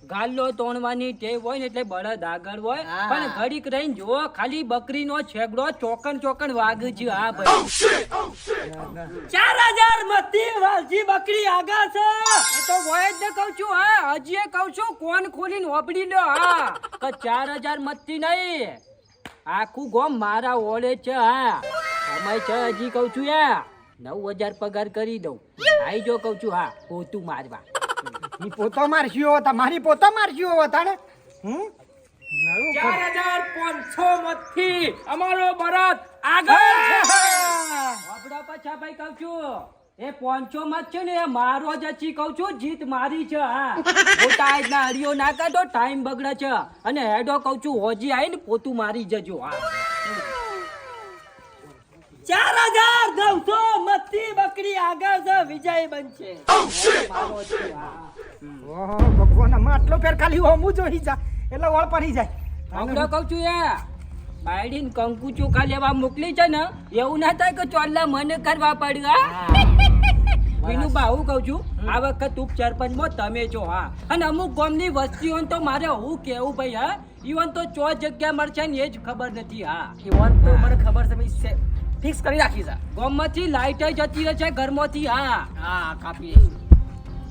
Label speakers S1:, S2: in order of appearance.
S1: ગાલ્લો તોણવાની ટેવ હોય ને એટલે બળદ આગળ હોય. પણ ઘડીક રહીને જો ખાલી બકરીનો છેગડો ચોકન વાગે છે. હા ભાઈ 4000 મતી વાલજી બકરી આગળ છે. એ તો હોય જ ને કહું છું. હા હજી કહું છું કોણ ખોલીને ઓબડી લો. હા કે 4000 મતી નહીં, આખું ગોમ મારા ઓળે છે. હા સમય છે હજી કહું છું. 9000 પગાર કરી દઉં. આઈ જો કહું છું. હા પોતું મારવા
S2: ની પોતો મારશ્યો તમારી પોતો મારશ્યો તાણે
S1: 4500 મતથી અમારો બળદ આગળ છે. બાપડા પાછા ભાઈ કહું છું એ 500 મત છે ને એ મારો જ છે કહું છું. જીત મારી છે. હા મોટા આજના હરિયો ના કાઢો, ટાઈમ બગડે છે. અને હેડો કહું છું હોજી આવીને પોતું મારી જજો. હા 4900 મતથી બકરી આગળ છે. વિજય બનશે. મારો છે. હા
S2: ઓહો ભગવાન માં આટલો ફેર ખાલી હોમું જોઈ જા એટલે ઓળ પડી જાય.
S1: હમણાં કહું છું બાયડીન કંકુ ચોખા લેવા મોકલી છે ને એવું ના થાય કે ચોલ્લા મને કરવા પડ્યું. વિનુ બાહુ કહું છું આ વખત ઉપસરપંચમાં તમે છો. હા અને અમુક ગામની વસ્તીઓ તો મારે હું કેવું ભાઈ. હા ઈવન તો ચો જગ્યા મળશે ને એ જ ખબર નથી. હા
S3: ઈવન તો મને ખબર છે ભાઈ ફિક્સ કરી રાખી છે.
S1: ગામમાંથી લાઈટ જતી રહે છે ઘરમાંથી. હા
S3: હા કાપી